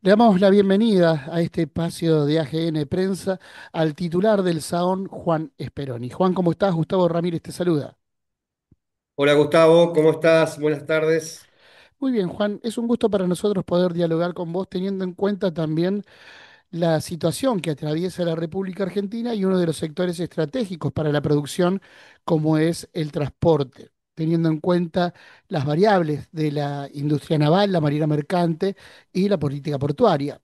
Le damos la bienvenida a este espacio de AGN Prensa al titular del SAON, Juan Esperoni. Juan, ¿cómo estás? Gustavo Ramírez te saluda. Hola Gustavo, ¿cómo estás? Buenas tardes. Muy bien, Juan, es un gusto para nosotros poder dialogar con vos teniendo en cuenta también la situación que atraviesa la República Argentina y uno de los sectores estratégicos para la producción como es el transporte, teniendo en cuenta las variables de la industria naval, la marina mercante y la política portuaria.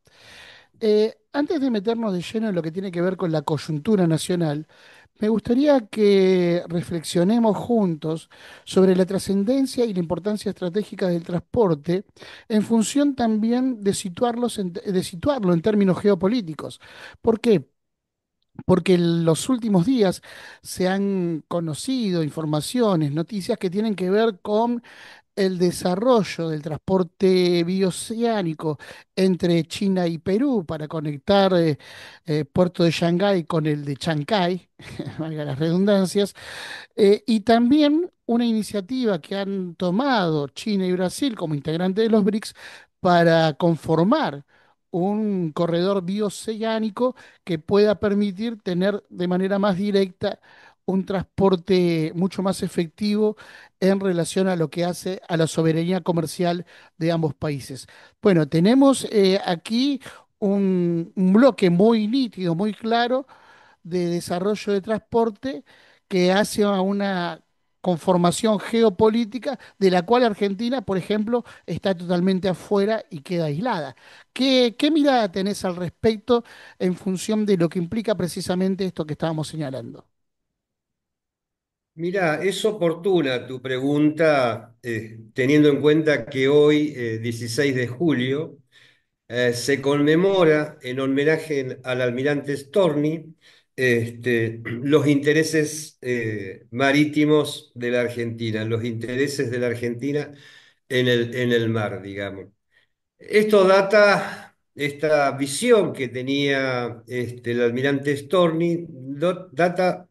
Antes de meternos de lleno en lo que tiene que ver con la coyuntura nacional, me gustaría que reflexionemos juntos sobre la trascendencia y la importancia estratégica del transporte en función también de de situarlo en términos geopolíticos. ¿Por qué? Porque en los últimos días se han conocido informaciones, noticias que tienen que ver con el desarrollo del transporte bioceánico entre China y Perú para conectar puerto de Shanghái con el de Chancay, valga las redundancias, y también una iniciativa que han tomado China y Brasil como integrantes de los BRICS para conformar un corredor bioceánico que pueda permitir tener de manera más directa un transporte mucho más efectivo en relación a lo que hace a la soberanía comercial de ambos países. Bueno, tenemos aquí un bloque muy nítido, muy claro de desarrollo de transporte que hace a una conformación geopolítica de la cual Argentina, por ejemplo, está totalmente afuera y queda aislada. ¿Qué mirada tenés al respecto en función de lo que implica precisamente esto que estábamos señalando? Mira, es oportuna tu pregunta, teniendo en cuenta que hoy, 16 de julio, se conmemora en homenaje al almirante Storni los intereses marítimos de la Argentina, los intereses de la Argentina en el mar, digamos. Esto data, esta visión que tenía el almirante Storni, data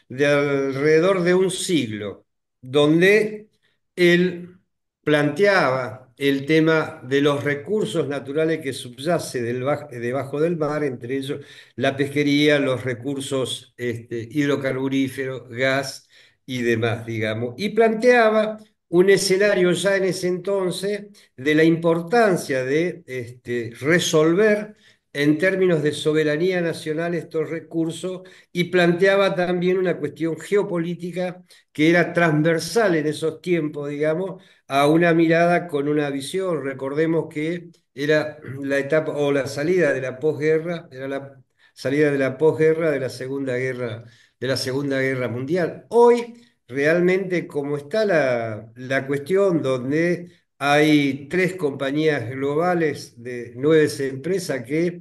de alrededor de un siglo, donde él planteaba el tema de los recursos naturales que subyace debajo del mar, entre ellos la pesquería, los recursos hidrocarburíferos, gas y demás, digamos, y planteaba un escenario ya en ese entonces de la importancia de resolver en términos de soberanía nacional estos recursos y planteaba también una cuestión geopolítica que era transversal en esos tiempos, digamos, a una mirada con una visión. Recordemos que era la etapa o la salida de la posguerra, era la salida de la posguerra de la Segunda Guerra Mundial. Hoy, realmente, como está la cuestión donde hay tres compañías globales de nueve empresas que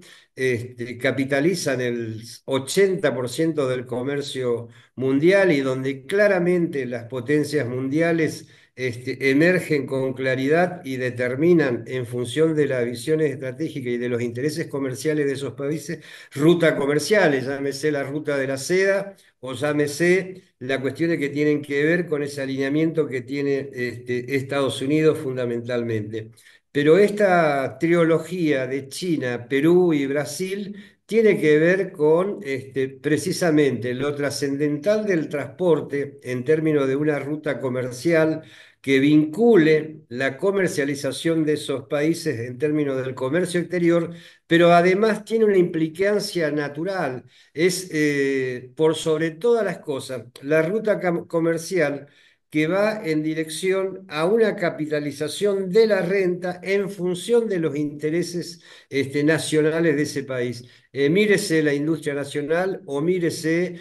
capitalizan el 80% del comercio mundial y donde claramente las potencias mundiales emergen con claridad y determinan en función de las visiones estratégicas y de los intereses comerciales de esos países, rutas comerciales, llámese la ruta de la seda o llámese las cuestiones que tienen que ver con ese alineamiento que tiene Estados Unidos fundamentalmente. Pero esta trilogía de China, Perú y Brasil tiene que ver con precisamente lo trascendental del transporte en términos de una ruta comercial que vincule la comercialización de esos países en términos del comercio exterior, pero además tiene una implicancia natural. Es, por sobre todas las cosas, la ruta comercial que va en dirección a una capitalización de la renta en función de los intereses nacionales de ese país. Mírese la industria nacional o mírese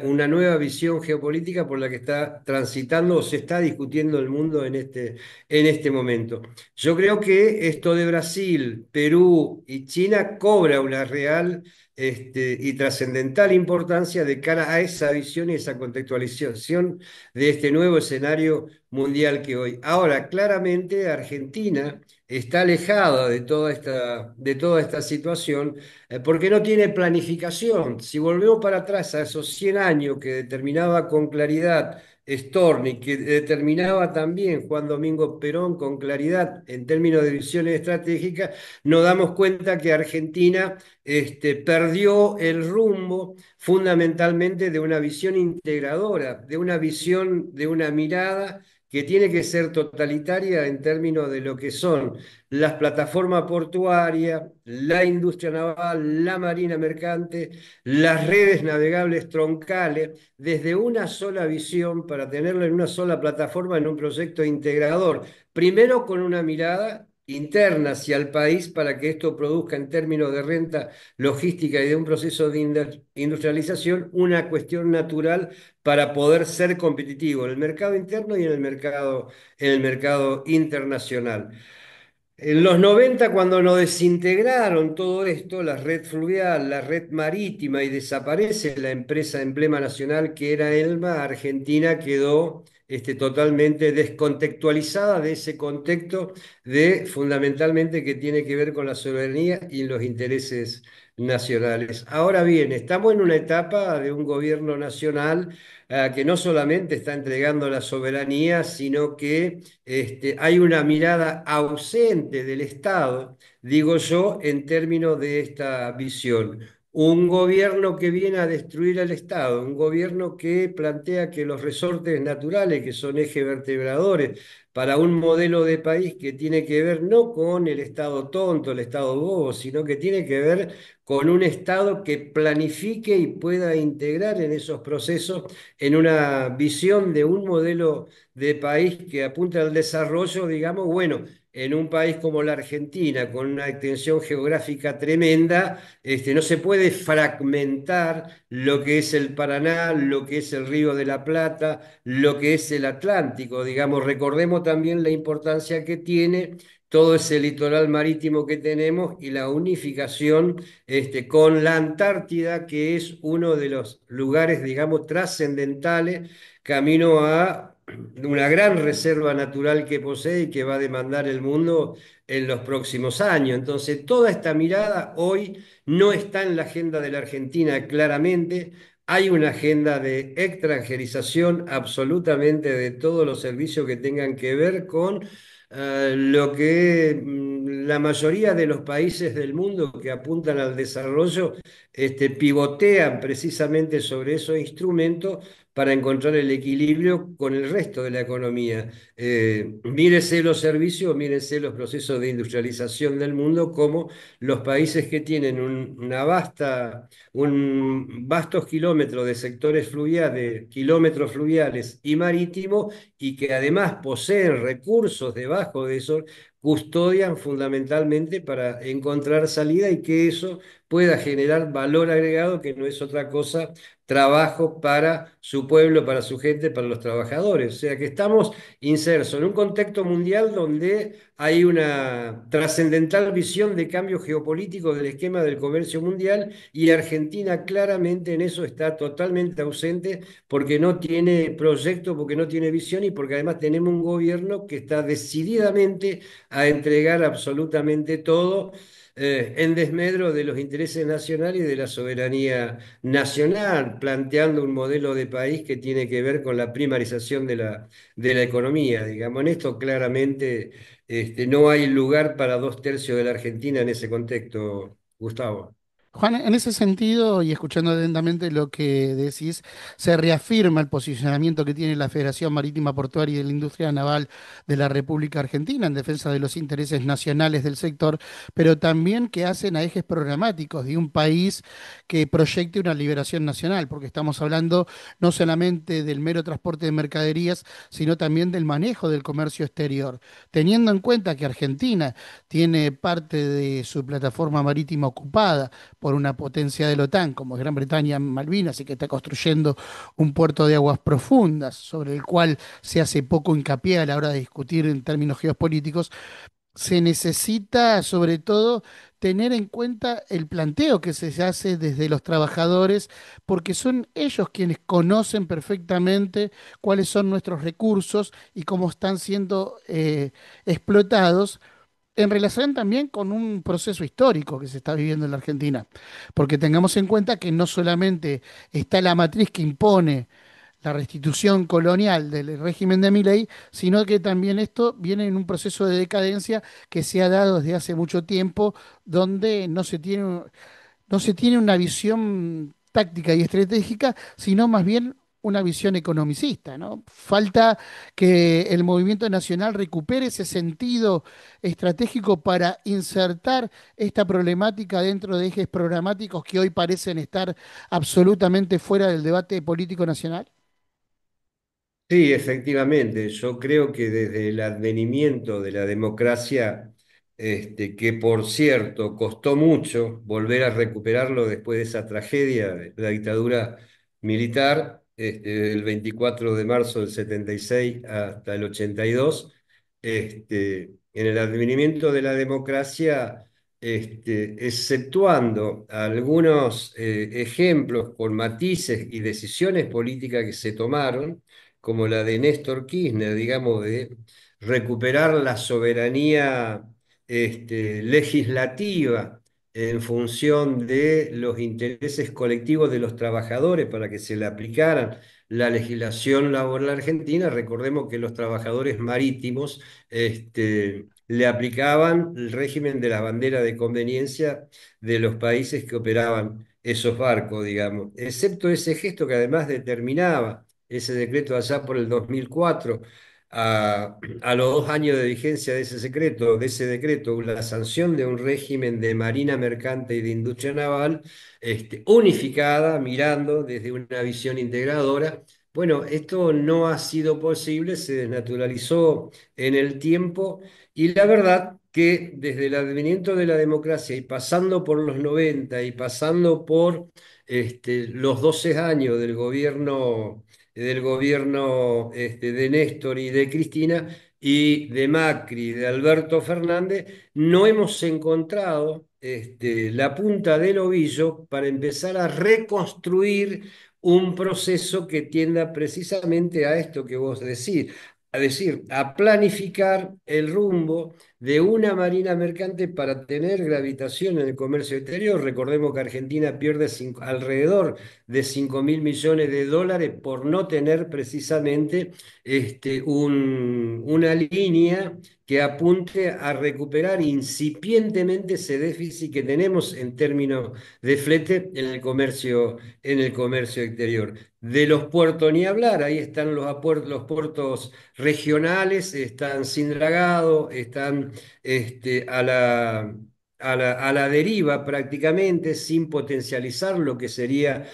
una nueva visión geopolítica por la que está transitando o se está discutiendo el mundo en este momento. Yo creo que esto de Brasil, Perú y China cobra una real y trascendental importancia de cara a esa visión y esa contextualización de este nuevo escenario mundial que hoy. Ahora, claramente Argentina está alejada de toda esta situación porque no tiene planificación. Si volvemos para atrás a esos 100 años que determinaba con claridad Storni, que determinaba también Juan Domingo Perón con claridad en términos de visiones estratégicas, nos damos cuenta que Argentina perdió el rumbo fundamentalmente de una visión integradora, de una visión, de una mirada que tiene que ser totalitaria en términos de lo que son las plataformas portuarias, la industria naval, la marina mercante, las redes navegables troncales, desde una sola visión para tenerlo en una sola plataforma en un proyecto integrador. Primero con una mirada interna hacia el país para que esto produzca en términos de renta logística y de un proceso de industrialización una cuestión natural para poder ser competitivo en el mercado interno y en el mercado internacional. En los 90 cuando nos desintegraron todo esto, la red fluvial, la red marítima, y desaparece la empresa emblema nacional que era ELMA, Argentina quedó totalmente descontextualizada de ese contexto de fundamentalmente que tiene que ver con la soberanía y los intereses nacionales. Ahora bien, estamos en una etapa de un gobierno nacional que no solamente está entregando la soberanía, sino que hay una mirada ausente del Estado, digo yo, en términos de esta visión. Un gobierno que viene a destruir al Estado, un gobierno que plantea que los resortes naturales, que son ejes vertebradores para un modelo de país que tiene que ver no con el Estado tonto, el Estado bobo, sino que tiene que ver con un Estado que planifique y pueda integrar en esos procesos en una visión de un modelo de país que apunta al desarrollo, digamos, bueno, en un país como la Argentina, con una extensión geográfica tremenda, no se puede fragmentar lo que es el Paraná, lo que es el Río de la Plata, lo que es el Atlántico, digamos, recordemos también la importancia que tiene todo ese litoral marítimo que tenemos y la unificación con la Antártida, que es uno de los lugares, digamos, trascendentales camino a una gran reserva natural que posee y que va a demandar el mundo en los próximos años. Entonces, toda esta mirada hoy no está en la agenda de la Argentina claramente. Hay una agenda de extranjerización absolutamente de todos los servicios que tengan que ver con lo que la mayoría de los países del mundo que apuntan al desarrollo pivotean precisamente sobre esos instrumentos para encontrar el equilibrio con el resto de la economía. Mírese los servicios, mírese los procesos de industrialización del mundo, como los países que tienen un vastos kilómetros de sectores fluviales, kilómetros fluviales y marítimos, y que además poseen recursos debajo de eso, custodian fundamentalmente para encontrar salida y que eso pueda generar valor agregado, que no es otra cosa trabajo para su pueblo, para su gente, para los trabajadores. O sea que estamos insertos en un contexto mundial donde hay una trascendental visión de cambio geopolítico del esquema del comercio mundial, y Argentina claramente en eso está totalmente ausente porque no tiene proyecto, porque no tiene visión y porque además tenemos un gobierno que está decididamente a entregar absolutamente todo en desmedro de los intereses nacionales y de la soberanía nacional, planteando un modelo de país que tiene que ver con la primarización de la economía. Digamos, en esto claramente no hay lugar para dos tercios de la Argentina en ese contexto, Gustavo. Juan, en ese sentido, y escuchando atentamente lo que decís, se reafirma el posicionamiento que tiene la Federación Marítima Portuaria y de la Industria Naval de la República Argentina en defensa de los intereses nacionales del sector, pero también que hacen a ejes programáticos de un país que proyecte una liberación nacional, porque estamos hablando no solamente del mero transporte de mercaderías, sino también del manejo del comercio exterior. Teniendo en cuenta que Argentina tiene parte de su plataforma marítima ocupada, por una potencia de la OTAN, como es Gran Bretaña en Malvinas, y que está construyendo un puerto de aguas profundas, sobre el cual se hace poco hincapié a la hora de discutir en términos geopolíticos, se necesita sobre todo tener en cuenta el planteo que se hace desde los trabajadores, porque son ellos quienes conocen perfectamente cuáles son nuestros recursos y cómo están siendo explotados en relación también con un proceso histórico que se está viviendo en la Argentina, porque tengamos en cuenta que no solamente está la matriz que impone la restitución colonial del régimen de Milei, sino que también esto viene en un proceso de decadencia que se ha dado desde hace mucho tiempo, donde no se tiene una visión táctica y estratégica, sino más bien una visión economicista, ¿no? Falta que el movimiento nacional recupere ese sentido estratégico para insertar esta problemática dentro de ejes programáticos que hoy parecen estar absolutamente fuera del debate político nacional. Sí, efectivamente. Yo creo que desde el advenimiento de la democracia, que por cierto costó mucho volver a recuperarlo después de esa tragedia de la dictadura militar, del 24 de marzo del 76 hasta el 82, en el advenimiento de la democracia, exceptuando algunos ejemplos con matices y decisiones políticas que se tomaron, como la de Néstor Kirchner, digamos, de recuperar la soberanía legislativa en función de los intereses colectivos de los trabajadores para que se le aplicaran la legislación laboral argentina. Recordemos que los trabajadores marítimos le aplicaban el régimen de la bandera de conveniencia de los países que operaban esos barcos, digamos, excepto ese gesto que además determinaba ese decreto allá por el 2004, a los 2 años de vigencia de ese decreto, la sanción de un régimen de marina mercante y de industria naval, unificada, mirando desde una visión integradora. Bueno, esto no ha sido posible, se desnaturalizó en el tiempo y la verdad que desde el advenimiento de la democracia y pasando por los 90 y pasando por los 12 años del gobierno de Néstor y de Cristina y de Macri, de Alberto Fernández, no hemos encontrado la punta del ovillo para empezar a reconstruir un proceso que tienda precisamente a esto que vos decís, a planificar el rumbo de una marina mercante para tener gravitación en el comercio exterior. Recordemos que Argentina pierde alrededor de 5.000 millones de dólares por no tener precisamente una línea que apunte a recuperar incipientemente ese déficit que tenemos en términos de flete en el comercio exterior. De los puertos ni hablar, ahí están los puertos regionales, están sin dragado, están a la deriva prácticamente, sin potencializar lo que sería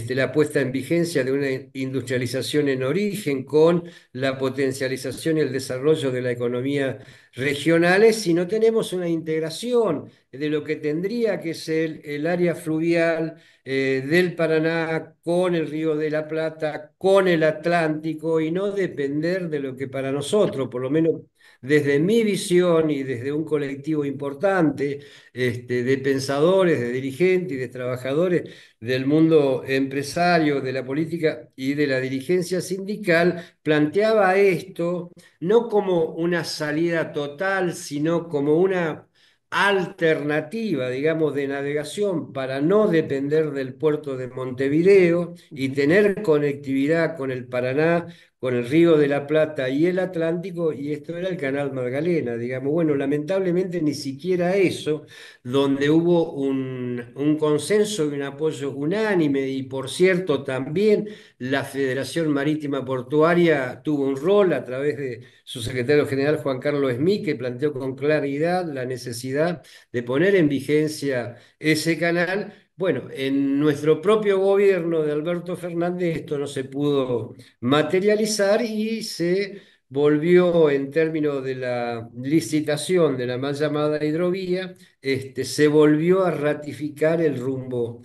la puesta en vigencia de una industrialización en origen con la potencialización y el desarrollo de la economía regionales, si no tenemos una integración de lo que tendría que ser el área fluvial del Paraná con el Río de la Plata, con el Atlántico, y no depender de lo que para nosotros, por lo menos desde mi visión y desde un colectivo importante de pensadores, de dirigentes y de trabajadores del mundo empresario, de la política y de la dirigencia sindical, planteaba esto no como una salida total, sino como una alternativa, digamos, de navegación para no depender del puerto de Montevideo y Ujú. tener conectividad con el Paraná, con el Río de la Plata y el Atlántico, y esto era el Canal Magdalena, digamos. Bueno, lamentablemente ni siquiera eso, donde hubo un consenso y un apoyo unánime, y por cierto, también la Federación Marítima Portuaria tuvo un rol a través de su secretario general Juan Carlos Esmí, que planteó con claridad la necesidad de poner en vigencia ese canal. Bueno, en nuestro propio gobierno de Alberto Fernández esto no se pudo materializar y se volvió en términos de la licitación de la mal llamada hidrovía, se volvió a ratificar el rumbo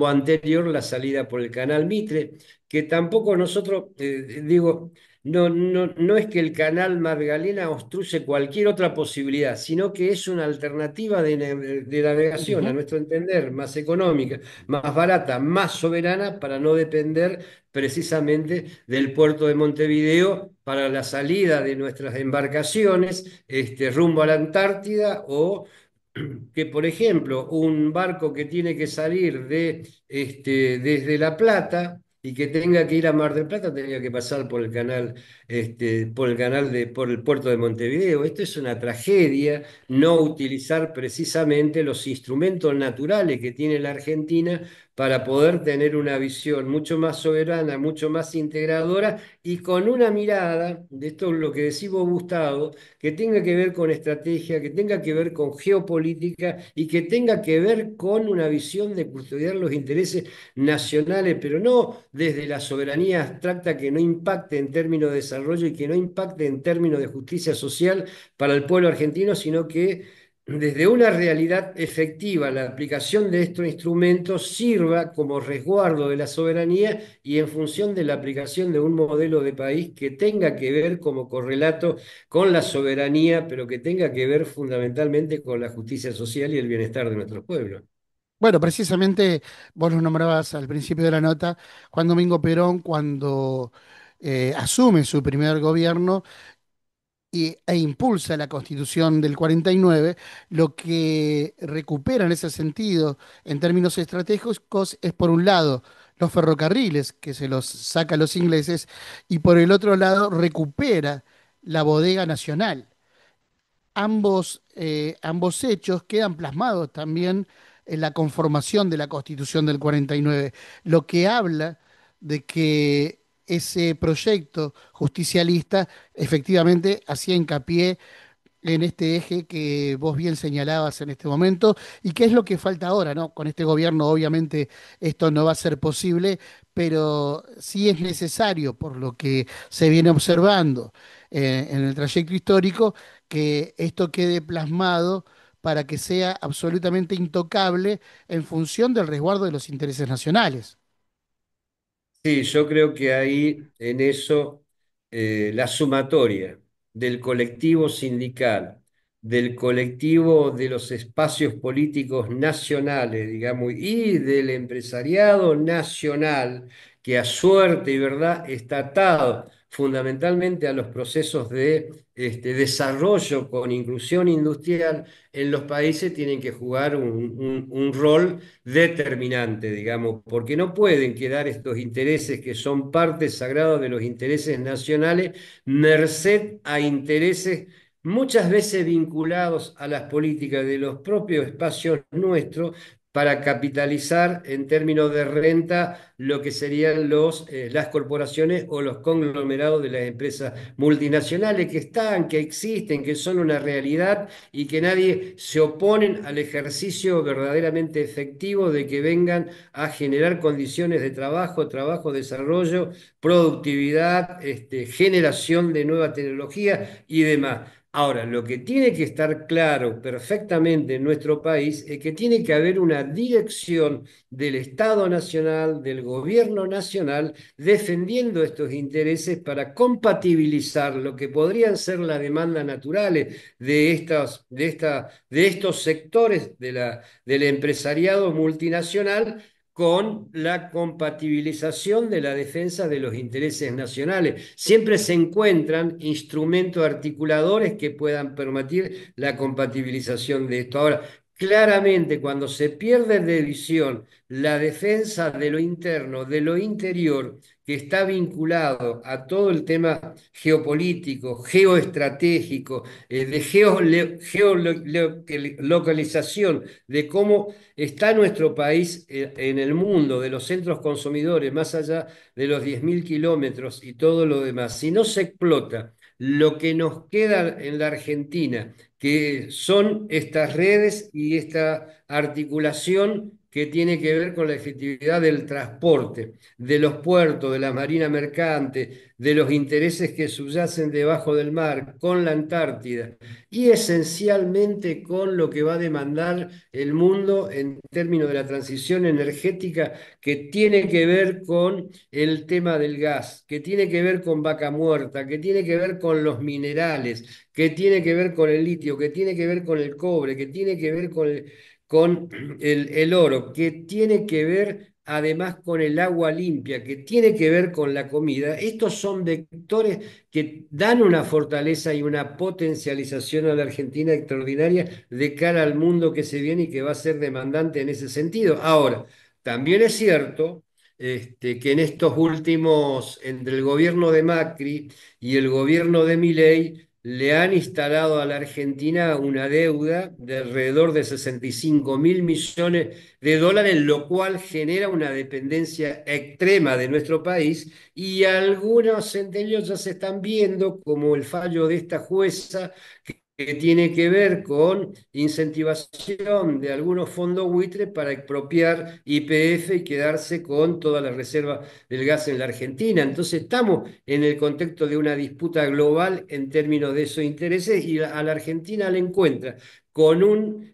anterior, la salida por el canal Mitre, que tampoco nosotros, digo, no, no, no es que el canal Magdalena obstruye cualquier otra posibilidad, sino que es una alternativa de navegación, a Ujú. nuestro entender, más económica, más barata, más soberana, para no depender precisamente del puerto de Montevideo para la salida de nuestras embarcaciones rumbo a la Antártida, o que, por ejemplo, un barco que tiene que salir desde La Plata y que tenga que ir a Mar del Plata, tenga que pasar por el canal, por el puerto de Montevideo. Esto es una tragedia, no utilizar precisamente los instrumentos naturales que tiene la Argentina para poder tener una visión mucho más soberana, mucho más integradora y con una mirada, de esto es lo que decís vos, Gustavo, que tenga que ver con estrategia, que tenga que ver con geopolítica y que tenga que ver con una visión de custodiar los intereses nacionales, pero no desde la soberanía abstracta que no impacte en términos de desarrollo y que no impacte en términos de justicia social para el pueblo argentino, sino que desde una realidad efectiva, la aplicación de estos instrumentos sirva como resguardo de la soberanía y en función de la aplicación de un modelo de país que tenga que ver como correlato con la soberanía, pero que tenga que ver fundamentalmente con la justicia social y el bienestar de nuestros pueblos. Bueno, precisamente vos lo nombrabas al principio de la nota, Juan Domingo Perón, cuando asume su primer gobierno e impulsa la Constitución del 49, lo que recupera en ese sentido, en términos estratégicos, es por un lado los ferrocarriles, que se los saca a los ingleses, y por el otro lado recupera la bodega nacional. Ambos hechos quedan plasmados también en la conformación de la Constitución del 49, lo que habla de que ese proyecto justicialista efectivamente hacía hincapié en este eje que vos bien señalabas en este momento y qué es lo que falta ahora, ¿no? Con este gobierno obviamente esto no va a ser posible, pero sí es necesario, por lo que se viene observando en el trayecto histórico, que esto quede plasmado para que sea absolutamente intocable en función del resguardo de los intereses nacionales. Sí, yo creo que ahí en eso la sumatoria del colectivo sindical, del colectivo de los espacios políticos nacionales, digamos, y del empresariado nacional, que a suerte y verdad está atado fundamentalmente a los procesos de desarrollo con inclusión industrial en los países, tienen que jugar un rol determinante, digamos, porque no pueden quedar estos intereses que son parte sagrada de los intereses nacionales, merced a intereses muchas veces vinculados a las políticas de los propios espacios nuestros para capitalizar en términos de renta lo que serían las corporaciones o los conglomerados de las empresas multinacionales que están, que existen, que son una realidad y que nadie se oponen al ejercicio verdaderamente efectivo de que vengan a generar condiciones de trabajo, desarrollo, productividad, generación de nueva tecnología y demás. Ahora, lo que tiene que estar claro perfectamente en nuestro país es que tiene que haber una dirección del Estado Nacional, del Gobierno Nacional, defendiendo estos intereses para compatibilizar lo que podrían ser las demandas naturales de estos sectores del empresariado multinacional con la compatibilización de la defensa de los intereses nacionales. Siempre se encuentran instrumentos articuladores que puedan permitir la compatibilización de esto. Ahora, claramente, cuando se pierde de visión la defensa de lo interno, de lo interior, que está vinculado a todo el tema geopolítico, geoestratégico, de geolocalización, de cómo está nuestro país en el mundo, de los centros consumidores, más allá de los 10.000 kilómetros y todo lo demás. Si no se explota lo que nos queda en la Argentina, que son estas redes y esta articulación que tiene que ver con la efectividad del transporte, de los puertos, de la marina mercante, de los intereses que subyacen debajo del mar, con la Antártida y esencialmente con lo que va a demandar el mundo en términos de la transición energética que tiene que ver con el tema del gas, que tiene que ver con Vaca Muerta, que tiene que ver con los minerales, que tiene que ver con el litio, que tiene que ver con el cobre, que tiene que ver con el oro, que tiene que ver además con el agua limpia, que tiene que ver con la comida. Estos son vectores que dan una fortaleza y una potencialización a la Argentina extraordinaria de cara al mundo que se viene y que va a ser demandante en ese sentido. Ahora, también es cierto que en estos últimos, entre el gobierno de Macri y el gobierno de Milei, le han instalado a la Argentina una deuda de alrededor de 65.000 millones de dólares, lo cual genera una dependencia extrema de nuestro país y algunos centellos ya se están viendo, como el fallo de esta jueza que tiene que ver con incentivación de algunos fondos buitres para expropiar YPF y quedarse con toda la reserva del gas en la Argentina. Entonces estamos en el contexto de una disputa global en términos de esos intereses y a la Argentina le encuentra con un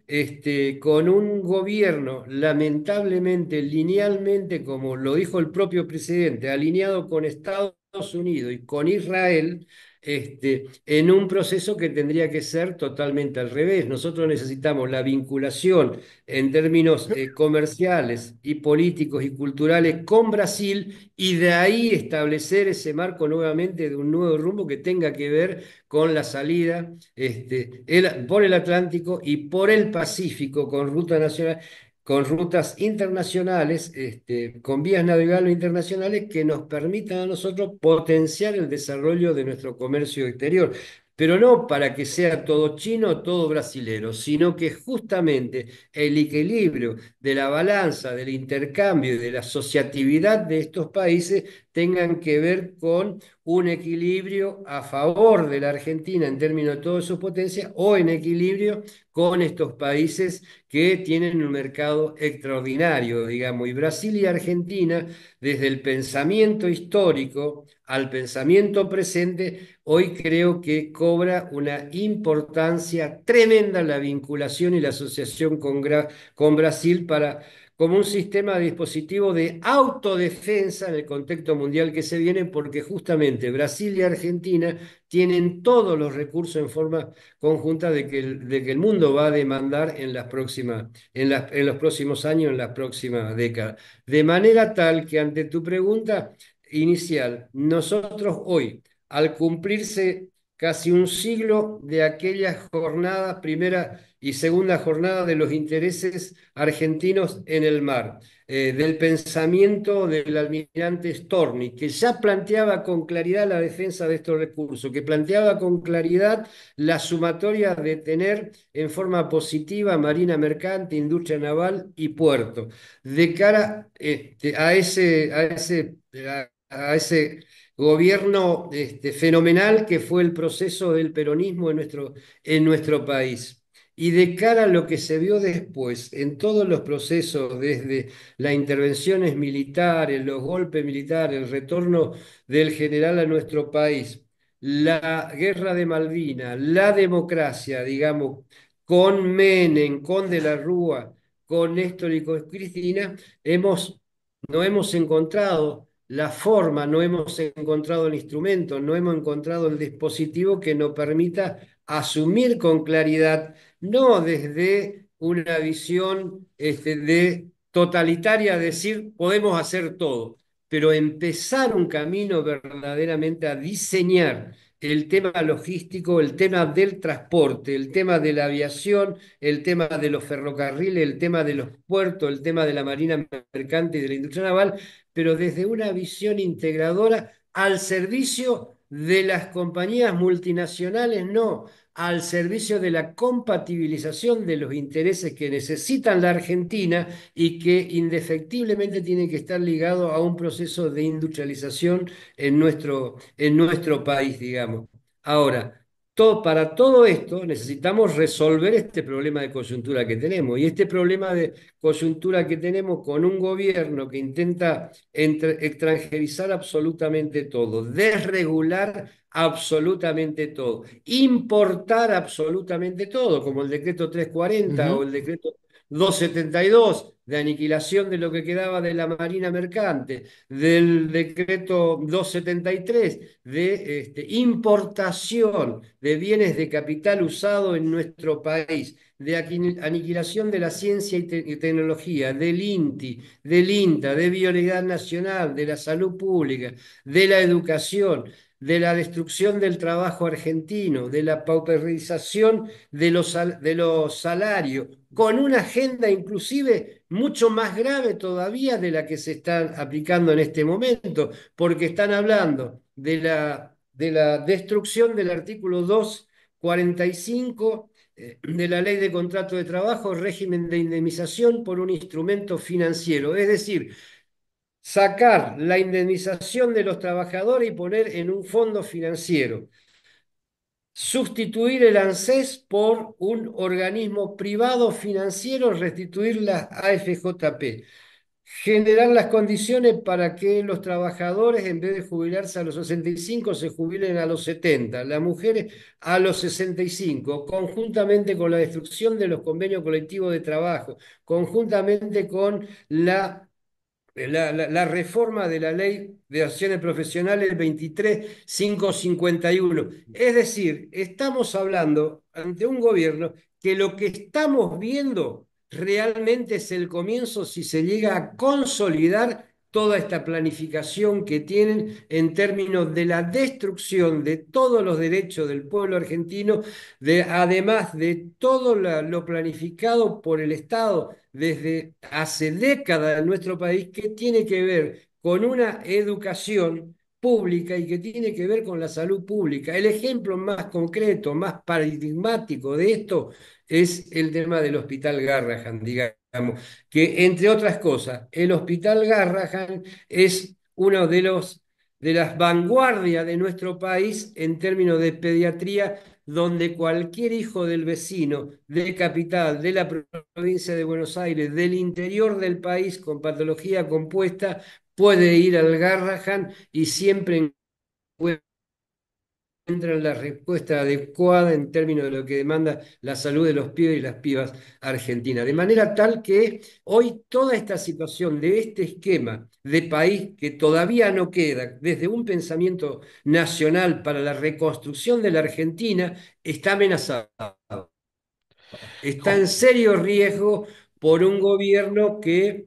gobierno lamentablemente, linealmente, como lo dijo el propio presidente, alineado con Estados Unidos y con Israel, en un proceso que tendría que ser totalmente al revés. Nosotros necesitamos la vinculación en términos comerciales y políticos y culturales con Brasil y de ahí establecer ese marco nuevamente de un nuevo rumbo que tenga que ver con la salida por el Atlántico y por el Pacífico con ruta nacional, con rutas internacionales, con vías navegables internacionales que nos permitan a nosotros potenciar el desarrollo de nuestro comercio exterior. Pero no para que sea todo chino, todo brasilero, sino que justamente el equilibrio de la balanza, del intercambio y de la asociatividad de estos países tengan que ver con un equilibrio a favor de la Argentina en términos de todas sus potencias o en equilibrio con estos países que tienen un mercado extraordinario, digamos. Y Brasil y Argentina, desde el pensamiento histórico al pensamiento presente, hoy creo que cobra una importancia tremenda la vinculación y la asociación con Brasil como un sistema de dispositivo de autodefensa en el contexto mundial que se viene, porque justamente Brasil y Argentina tienen todos los recursos en forma conjunta de que el mundo va a demandar en los próximos años, en las próximas décadas. De manera tal que ante tu pregunta inicial, nosotros hoy, al cumplirse casi un siglo de aquella jornada, primera y segunda jornada de los intereses argentinos en el mar, del pensamiento del almirante Storni, que ya planteaba con claridad la defensa de estos recursos, que planteaba con claridad la sumatoria de tener en forma positiva marina mercante, industria naval y puerto, de cara a ese gobierno fenomenal que fue el proceso del peronismo en nuestro país. Y de cara a lo que se vio después, en todos los procesos, desde las intervenciones militares, los golpes militares, el retorno del general a nuestro país, la guerra de Malvinas, la democracia, digamos, con Menem, con De la Rúa, con Néstor y con Cristina, no hemos encontrado la forma, no hemos encontrado el instrumento, no hemos encontrado el dispositivo que nos permita asumir con claridad, no desde una visión de totalitaria, decir podemos hacer todo, pero empezar un camino verdaderamente a diseñar el tema logístico, el tema del transporte, el tema de la aviación, el tema de los ferrocarriles, el tema de los puertos, el tema de la marina mercante y de la industria naval, pero desde una visión integradora al servicio de las compañías multinacionales, no, al servicio de la compatibilización de los intereses que necesitan la Argentina y que indefectiblemente tienen que estar ligados a un proceso de industrialización en nuestro país, digamos. Ahora, para todo esto necesitamos resolver este problema de coyuntura que tenemos. Y este problema de coyuntura que tenemos con un gobierno que intenta extranjerizar absolutamente todo, desregular absolutamente todo, importar absolutamente todo, como el decreto 340 o Ujú. el decreto 272 de aniquilación de lo que quedaba de la Marina Mercante, del decreto 273 de importación de bienes de capital usado en nuestro país, de aniquilación de la ciencia y tecnología, del INTI, del INTA, de Biolegalidad Nacional, de la salud pública, de la educación. de la destrucción del trabajo argentino, de la pauperización de los salarios, con una agenda inclusive mucho más grave todavía de la que se está aplicando en este momento, porque están hablando de la destrucción del artículo 245 de la Ley de Contrato de Trabajo, régimen de indemnización por un instrumento financiero. Es decir, sacar la indemnización de los trabajadores y poner en un fondo financiero. Sustituir el ANSES por un organismo privado financiero, restituir la AFJP. Generar las condiciones para que los trabajadores, en vez de jubilarse a los 65, se jubilen a los 70, las mujeres a los 65, conjuntamente con la destrucción de los convenios colectivos de trabajo, conjuntamente con la reforma de la ley de acciones profesionales 23.551. Es decir, estamos hablando ante un gobierno que lo que estamos viendo realmente es el comienzo si se llega a consolidar toda esta planificación que tienen en términos de la destrucción de todos los derechos del pueblo argentino, además de todo lo planificado por el Estado desde hace décadas en nuestro país, que tiene que ver con una educación pública y que tiene que ver con la salud pública. El ejemplo más concreto, más paradigmático de esto es el tema del Hospital Garrahan, digamos, que entre otras cosas, el Hospital Garrahan es uno de las vanguardias de nuestro país en términos de pediatría, donde cualquier hijo del vecino, de capital, de la provincia de Buenos Aires, del interior del país con patología compuesta, puede ir al Garrahan y siempre encuentran la respuesta adecuada en términos de lo que demanda la salud de los pibes y las pibas argentinas. De manera tal que hoy toda esta situación de este esquema de país que todavía no queda desde un pensamiento nacional para la reconstrucción de la Argentina está amenazado. Está en serio riesgo por un gobierno que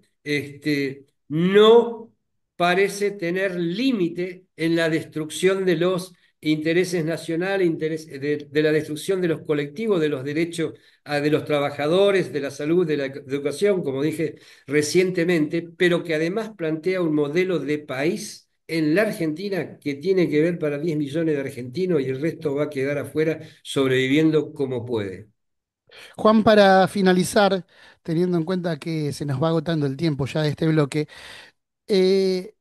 no parece tener límite en la destrucción de los intereses nacionales, de la destrucción de los colectivos, de los derechos de los trabajadores, de la salud, de la educación, como dije recientemente, pero que además plantea un modelo de país en la Argentina que tiene que ver para 10 millones de argentinos y el resto va a quedar afuera sobreviviendo como puede. Juan, para finalizar, teniendo en cuenta que se nos va agotando el tiempo ya de este bloque, eh,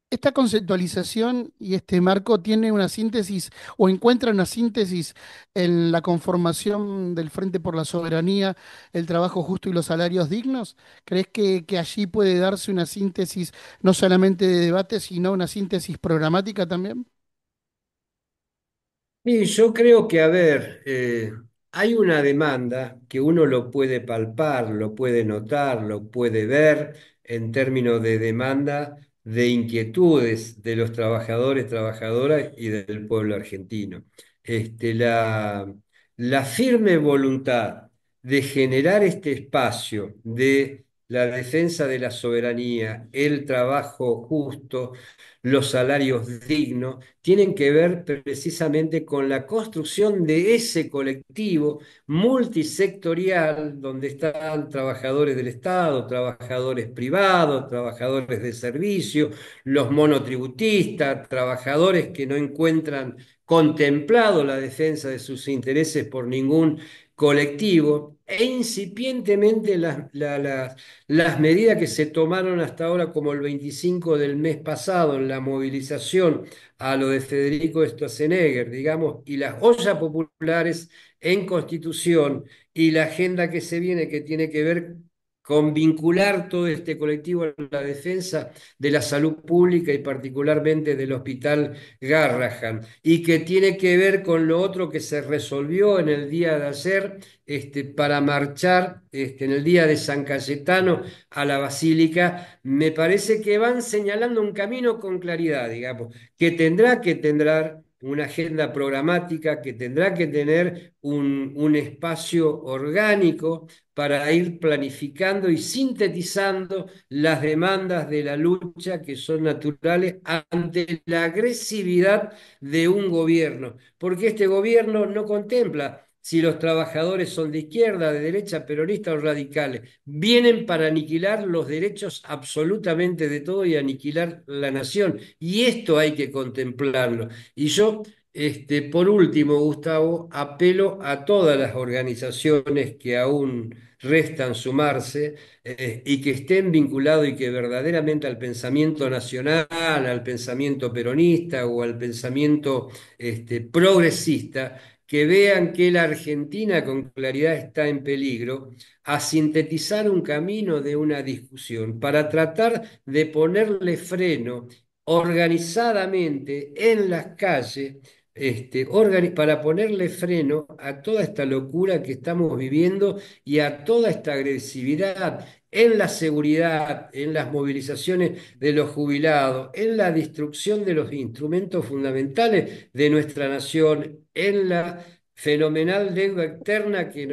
esta conceptualización y este marco tiene una síntesis o encuentra una síntesis en la conformación del Frente por la Soberanía, el trabajo justo y los salarios dignos. ¿Crees que allí puede darse una síntesis no solamente de debate, sino una síntesis programática también? Y yo creo que, a ver, hay una demanda que uno lo puede palpar, lo puede notar, lo puede ver en términos de demanda de inquietudes de los trabajadores, trabajadoras y del pueblo argentino. La firme voluntad de generar este espacio de la defensa de la soberanía, el trabajo justo, los salarios dignos, tienen que ver precisamente con la construcción de ese colectivo multisectorial donde están trabajadores del Estado, trabajadores privados, trabajadores de servicio, los monotributistas, trabajadores que no encuentran contemplado la defensa de sus intereses por ningún colectivo, e incipientemente las medidas que se tomaron hasta ahora, como el 25 del mes pasado, en la movilización a lo de Federico Stroessner, digamos, y las ollas populares en Constitución y la agenda que se viene que tiene que ver con vincular todo este colectivo a la defensa de la salud pública y particularmente del Hospital Garrahan, y que tiene que ver con lo otro que se resolvió en el día de ayer, para marchar en el día de San Cayetano a la Basílica. Me parece que van señalando un camino con claridad, digamos, que tendrá una agenda programática que tendrá que tener un espacio orgánico para ir planificando y sintetizando las demandas de la lucha que son naturales ante la agresividad de un gobierno, porque este gobierno no contempla si los trabajadores son de izquierda, de derecha, peronistas o radicales. Vienen para aniquilar los derechos absolutamente de todo y aniquilar la nación. Y esto hay que contemplarlo. Y yo, por último, Gustavo, apelo a todas las organizaciones que aún restan sumarse y que estén vinculados y que verdaderamente al pensamiento nacional, al pensamiento peronista o al pensamiento progresista, que vean que la Argentina con claridad está en peligro, a sintetizar un camino de una discusión para tratar de ponerle freno organizadamente en las calles, para ponerle freno a toda esta locura que estamos viviendo y a toda esta agresividad en la seguridad, en las movilizaciones de los jubilados, en la destrucción de los instrumentos fundamentales de nuestra nación, en la fenomenal deuda externa que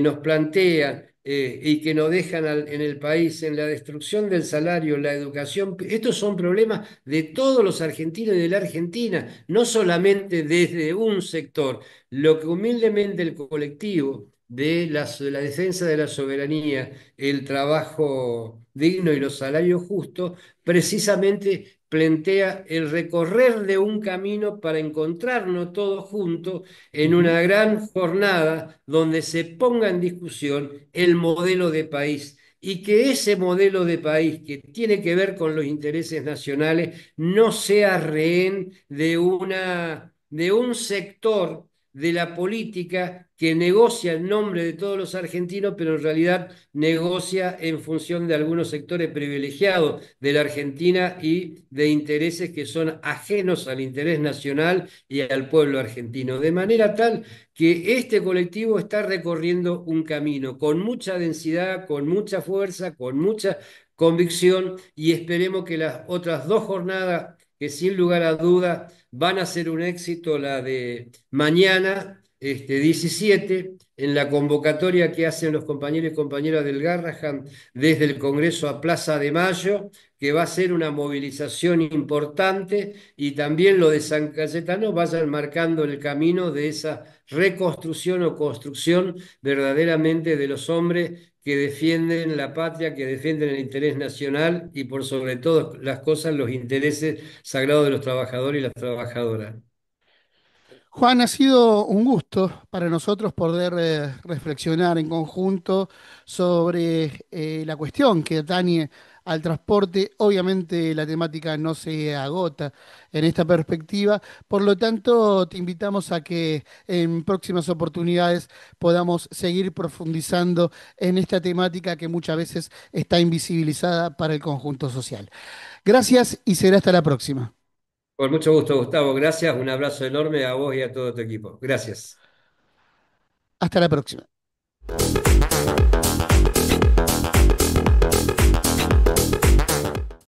nos plantean y que nos dejan en el país, en la destrucción del salario, la educación. Estos son problemas de todos los argentinos y de la Argentina, no solamente desde un sector. Lo que humildemente el colectivo de la defensa de la soberanía, el trabajo digno y los salarios justos, precisamente plantea el recorrer de un camino para encontrarnos todos juntos en Ujú. una gran jornada donde se ponga en discusión el modelo de país y que ese modelo de país que tiene que ver con los intereses nacionales no sea rehén de un sector de la política que negocia en nombre de todos los argentinos, pero en realidad negocia en función de algunos sectores privilegiados de la Argentina y de intereses que son ajenos al interés nacional y al pueblo argentino. De manera tal que este colectivo está recorriendo un camino con mucha densidad, con mucha fuerza, con mucha convicción y esperemos que las otras dos jornadas que sin lugar a duda van a ser un éxito, la de mañana, 17, en la convocatoria que hacen los compañeros y compañeras del Garrahan desde el Congreso a Plaza de Mayo, que va a ser una movilización importante, y también lo de San Cayetano vayan marcando el camino de esa reconstrucción o construcción verdaderamente de los hombres que defienden la patria, que defienden el interés nacional y por sobre todas las cosas los intereses sagrados de los trabajadores y las trabajadoras. Juan, ha sido un gusto para nosotros poder reflexionar en conjunto sobre la cuestión que atañe al transporte. Obviamente la temática no se agota en esta perspectiva, por lo tanto te invitamos a que en próximas oportunidades podamos seguir profundizando en esta temática que muchas veces está invisibilizada para el conjunto social. Gracias y será hasta la próxima. Con mucho gusto, Gustavo. Gracias. Un abrazo enorme a vos y a todo tu equipo. Gracias. Hasta la próxima.